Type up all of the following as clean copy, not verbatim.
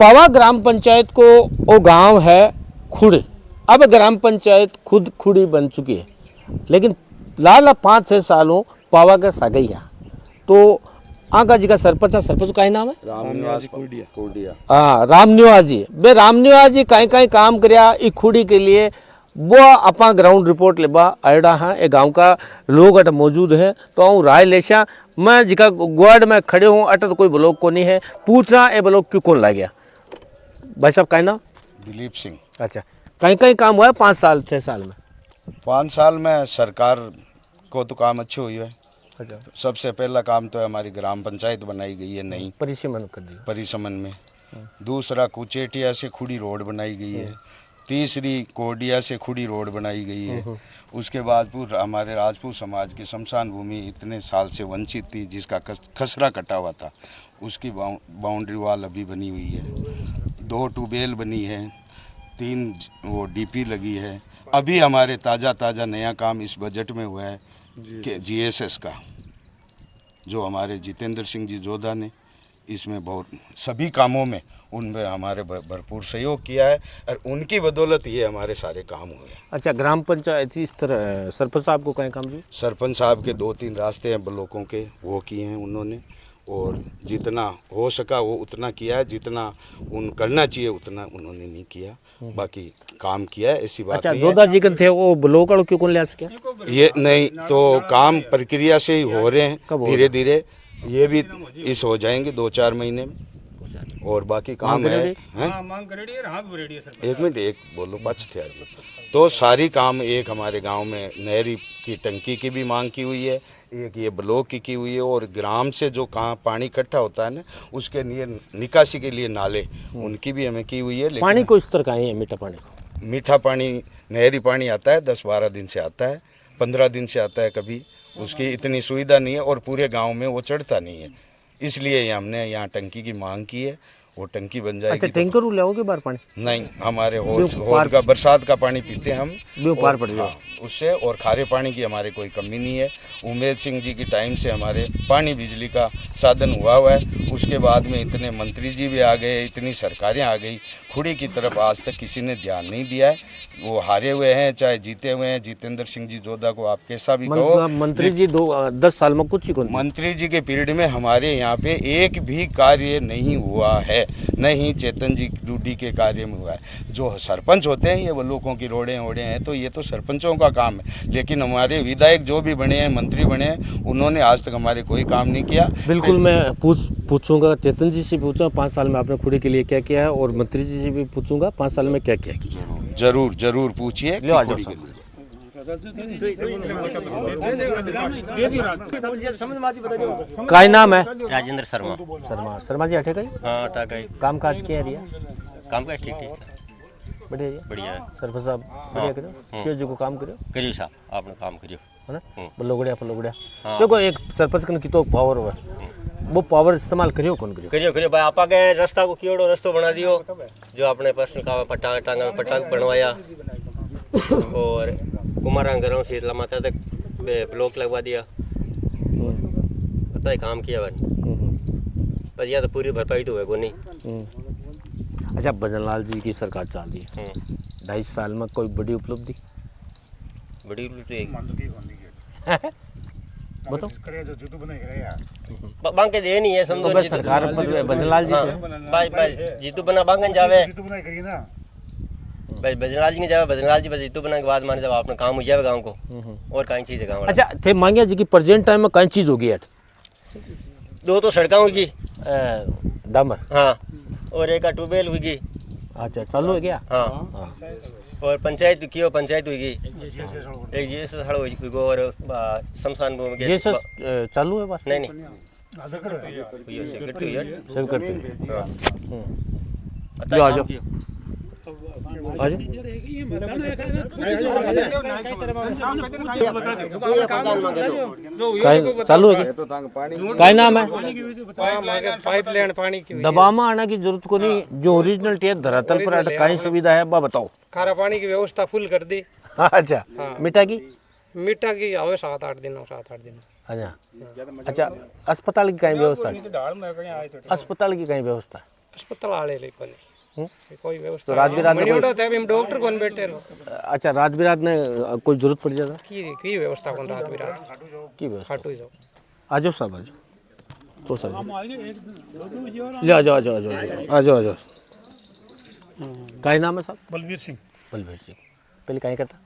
पावा ग्राम पंचायत को वो गांव है खुड़ी। अब ग्राम पंचायत खुद खुड़ी बन चुकी है, लेकिन लाला 5-6 सालों पावा का सगैया तो आका जी का सरपंच है। सरपंच का ही नाम है रामनिवास कोडिया। हाँ, रामनिवास जी। बे रामनिवास जी कहीं कहीं काम करया ई खुड़ी के लिए। वो अपना ग्राउंड रिपोर्ट लेबा आयडा है। ये गांव का लोग अट मौजूद हैं तो हूँ राय लेशा। मैं जिका ग्वाड में खड़े हूँ अट तो कोई ब्लॉक को नहीं है। पूछना ये ब्लॉक क्यों कौन ला गया भाई साहब का नाम? दिलीप सिंह। अच्छा, कहीं कहीं काम हुआ है 5-6 साल में? 5 साल में सरकार को तो काम अच्छे हुई है। अच्छा, सबसे पहला काम तो हमारी ग्राम पंचायत बनाई गई है नई परिसीमन कर दिया। परिसमन में। दूसरा कुचेटिया से खुड़ी रोड बनाई गई है। तीसरी कोडिया से खुड़ी रोड बनाई गई है। उसके बाद हमारे राजपूत समाज की शमशान भूमि इतने साल से वंचित थी, जिसका खसरा कटा हुआ था, उसकी बाउंड्री वॉल अभी बनी हुई है। 2 ट्यूबवेल बनी है, 3 वो डीपी लगी है। अभी हमारे ताज़ा नया काम इस बजट में हुआ है कि जीएसएस का, जो हमारे जितेंद्र सिंह जी जोधा ने इसमें बहुत सभी कामों में उनमें हमारे भरपूर सहयोग किया है और उनकी बदौलत ये हमारे सारे काम हुए हैं। अच्छा, ग्राम पंचायत इस तरह सरपंच साहब को कहीं काम दिया? सरपंच साहब के 2-3 रास्ते हैं ब्लॉकों के, वो किए हैं उन्होंने, और जितना हो सका वो उतना किया है, जितना उन करना चाहिए उतना उन्होंने नहीं किया। बाकी काम किया है, ऐसी बात अच्छा, नहीं है। जोधा जी थे वो ब्लॉक क्यों कौन ले सके? ये नहीं तो काम प्रक्रिया से ही हो रहे हैं धीरे धीरे। ये भी इस हो जाएंगे 2-4 महीने में, और बाकी काम है। एक मिनट, एक बोलो बच थे आज। तो सारी काम, एक हमारे गांव में नहरी की टंकी की भी मांग की हुई है, एक ये ब्लॉक की हुई है, और ग्राम से जो कहाँ पानी इकट्ठा होता है ना, उसके लिए निकासी के लिए नाले, उनकी भी हमें की हुई है। पानी को इस तरह का है मीठा पानी? मीठा पानी, नहरी पानी आता है 10-12 दिन से आता है, 15 दिन से आता है कभी। उसकी इतनी सुविधा नहीं है और पूरे गांव में वो चढ़ता नहीं है, इसलिए हमने यहाँ टंकी की मांग की है। वो टंकी बन जाएगी। अच्छा, टैंकर लाओगे बार पानी? नहीं, हमारे होद का बरसात का पानी पीते हैं हम, पार पड़ जाओ उससे, और खारे पानी की हमारे कोई कमी नहीं है। उमेद सिंह जी की टाइम से हमारे पानी बिजली का साधन हुआ है। उसके बाद में इतने मंत्री जी भी आ गए, इतनी सरकारें आ गई, खुड़ी की तरफ आज तक किसी ने ध्यान नहीं दिया है। वो हारे हुए हैं चाहे जीते हुए हैं, जितेंद्र सिंह जी जोधा को आप कैसा भी कहो। मंत्री जी 10 साल में कुछ ही को नहीं। मंत्री जी के पीरियड में हमारे यहाँ पे एक भी कार्य नहीं हुआ है, नहीं चेतन जी डूडी के कार्य में हुआ है। जो सरपंच होते हैं ये वो लोगों की रोड़े ओड़े हैं, तो ये तो सरपंचों का काम है। लेकिन हमारे विधायक जो भी बने हैं, मंत्री बने हैं, उन्होंने आज तक हमारे कोई काम नहीं किया। बिल्कुल, मैं पूछूंगा, चेतन जी से पूछूंगा 5 साल में आपने खुड़ी के लिए क्या किया है, और मंत्री जी से भी पूछूंगा 5 साल में क्या किया। जरूर पूछिए। काय नाम है? राजेंद्र शर्मा। शर्मा जी अठे कई? हाँ, टाकाई। काम काज किया रिया? काम का ठीक बढ़िया बढ़िया है। सरपंच साहब बढ़िया करो, क्यों जी को काम करियो साहब, आपने काम करियो है ना, पल्लोगड़िया। देखो एक सरपंच कन की तो पावर हुआ, वो पावर इस्तेमाल करियो कौन करियो भाई। आपा के रास्ता को कियोड़ो रास्ता बना दियो, जो आपने पर्सनल काम टांगा बनवाया, और कुमारांगरों शीतला माता तक ब्लॉक लगवा दिया। पता है काम किया बन, पर यह तो पूरी भरपाई तो है को नहीं। अच्छा, भजनलाल जी की सरकार चल रही है 2.5 साल में, कोई बड़ी उपलब्धि? बड़ी उपलब्धि बताओ। बांके दे नहीं है, समझो सरकार पर भजनलाल जी भाई जीतू बना बांगन जावे भाई, भजनलाल जी ने जावे, भजनलाल जी बस जीतू बना के बाद माने जब आपने काम हो जावे गांव को, और कहीं चीज है गांव। अच्छा, थे मांगिया जी की प्रेजेंट टाइम में कहीं चीज होगी है? 2 तो सड़का होगी, डामर, हाँ, और एक ट्यूबवेल होगी। अच्छा, चालू है क्या? हाँ, और पंचायत की पंचायत होगी, एक जीएसएस सड़क होगी, और शमशान भूमि के चालू है बात? नहीं सब करते हैं। आ जाओ चालू है क्या नाम है? पाइपलाइन पानी की दबाव में आने की जरूरत को नहीं, जो ओरिजिनल टेप धरातल पर कहीं सुविधा है बा बताओ। खारा पानी की व्यवस्था फुल कर दी। अच्छा, मीठा की? मीठा की आवे 7-8 दिन। अच्छा अच्छा अस्पताल की कहीं व्यवस्था है? अस्पताल की कहीं व्यवस्था है? अस्पताल आले ले कोनी कोई व्यवस्था तो रात बिरात में मणियोड़ा थे हम डॉक्टर कोन बैठे रहो अच्छा रात बिरात में कोई जरूरत पड़ जाता की व्यवस्था कोन रात बिरात की व्यवस्था? खाटू जाओ आ जाओ साहब आ जाओ तो साहब ले आ जाओ आ जाओ आ जाओ आ जाओ आ जाओ क्या नाम है साहब? बलवीर सिंह बलवीर सिंह। पहले कहीं करता?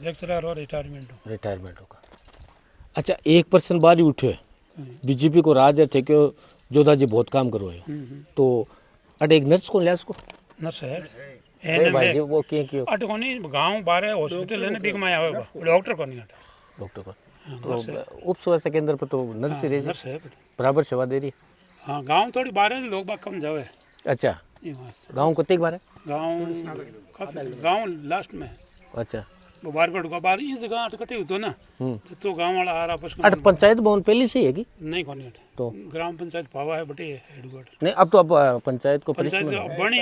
लेक्चरर और रिटायरमेंट होगा। अच्छा 1% बाहर ही उठे बीजेपी को राज है थे क्यों जोधा जी बहुत काम करो तो अटे एक नर्स को लिया उसको नर्स है अरे भाई जी वो क्यों अट कोनी गांव बारे हॉस्पिटल है बिग माया आवे डॉक्टर कोनी अट डॉक्टर को तो उप स्वास्थ्य केंद्र पर तो नर्स ही रही नर्स है बराबर सेवा दे रही। हाँ गांव थोड़ी बारे लोग बाग कम जावे अच्छा ये वास्ते गाँव कत्ते बार है? गांव लास्ट में अच्छा वो बारगढ़ का बार ये जगह अट कटे होतो ना तो गांव वाला आ रहा आपस अट पंचायत भवन पहले से ही है कि नहीं कोनी अट तो ग्राम पंचायत पावा है बटे हेडक्वार्टर नहीं अब तो अब पंचायत को पंचायत परिश्रम बनी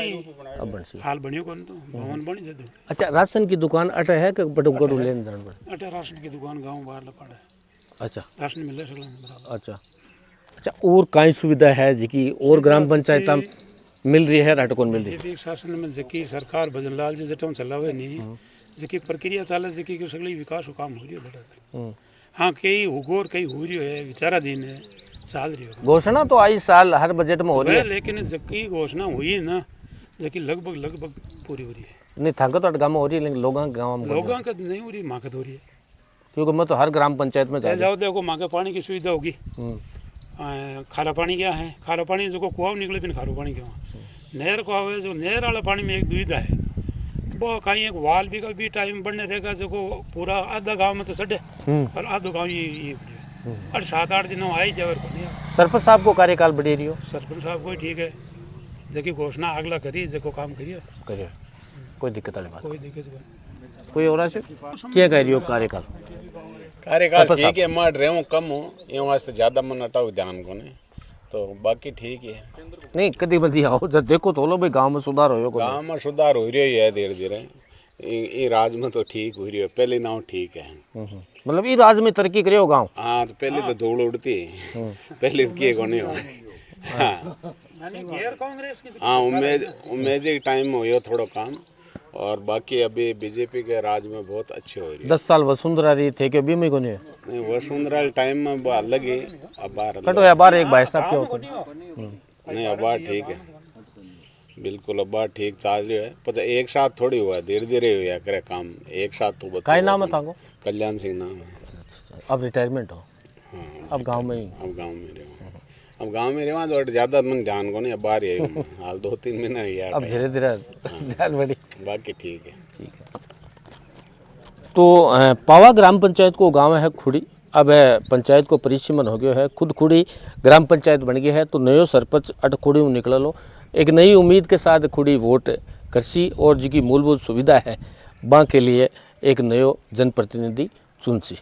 अब बन सी। हाल बनियो कोन तो भवन बनी जदो अच्छा राशन की दुकान अट है कि बटू गड़ू लेने जाना पड़े? अटे राशन की दुकान गांव बाहर लपड़ा है अच्छा राशन मिले सगला बराबर अच्छा अच्छा और कई सुविधा है जी और ग्राम पंचायत मिल रही है राट कौन मिल रही है? एक शासन में जकी सरकार भजन लाल जी जटों चलावे नहीं जकी प्रक्रिया चाले जकी के सगली विकास को काम हो रही है बड़ा हाँ कई हुगोर कई हो रही है विचारा दिन है चाल रही है घोषणा तो आई साल हर बजट में हो रही है लेकिन जकी घोषणा हुई है ना जकी लगभग पूरी हो रही है नहीं थाका तो गाँव में हो रही है लेकिन लोगों के गाँव में लोगों का नहीं हो रही माँ का हो रही है क्योंकि मैं तो हर ग्राम पंचायत में जाओ देखो माँ के पानी की सुविधा होगी खारा पानी क्या है खारा पानी जो कुआं निकले बिन खारो पानी क्या नहर को आवे जो नहर वाला पानी में एक दुविधा है वो कहीं एक वाल भी टाइम बढ़ने रहेगा जो पूरा आधा गांव में तो सड़े और आधो गांव ये और 7-8 दिनों आई जावर को नहीं सरपंच साहब को कार्यकाल बढ़ी रही हो सरपंच साहब को ठीक है जबकि घोषणा अगला करी जो काम करिए करिए कोई दिक्कत वाली बात कोई दिक्कत नहीं कोई और से क्या कह रही हो कार्यकाल? कार्यकाल ठीक है मार रहे हूँ कम हो ये वास्ते ज़्यादा मन हटाओ ध्यान को नहीं तो बाकी ठीक है नहीं कदी बदी आओ जब देखो तो लो भाई गांव में सुधार हो गाँव में सुधार हो रही है धीरे धीरे ये राज में तो ठीक हो रही है पहले ना ठीक है मतलब ये राज में तरक्की करे हो गाँव? हाँ तो पहले तो धूल उड़ती पहले किए को नहीं हो हाँ उम्मीद एक टाइम हो थोड़ा काम और बाकी अभी बीजेपी के राज में बहुत अच्छे हो रही है 10 साल वसुंधरा रही थे क्यों बीमे को नहीं है? नहीं वसुंधरा टाइम में वो अलग ही अब बार कटो या बार एक भाई साहब क्यों होते नहीं अब बार ठीक है बिल्कुल अब बार ठीक चल रही है पता एक साथ थोड़ी हुआ धीरे धीरे हुआ करे काम एक साथ तो काय नाम है ताको? कल्याण सिंह नाम है। अब रिटायरमेंट हो? हाँ अब गांव में ही? अब गांव में रहो अब गांव में रहो तो ज़्यादा मन ध्यान को नहीं अब बाहर ही हाल 2-3 महीना ही यार अब धीरे धीरे ध्यान बढ़ी बाकी ठीक है तो पावा ग्राम पंचायत को गांव है खुड़ी अब है पंचायत को परिसीमन हो गया है खुद खुड़ी ग्राम पंचायत बन गई है तो नयो सरपंच अट खुड़ी में निकल लो एक नई उम्मीद के साथ खुड़ी वोट करसी और जी की मूलभूत सुविधा है बाँ के लिए एक नयो जनप्रतिनिधि चुनसी।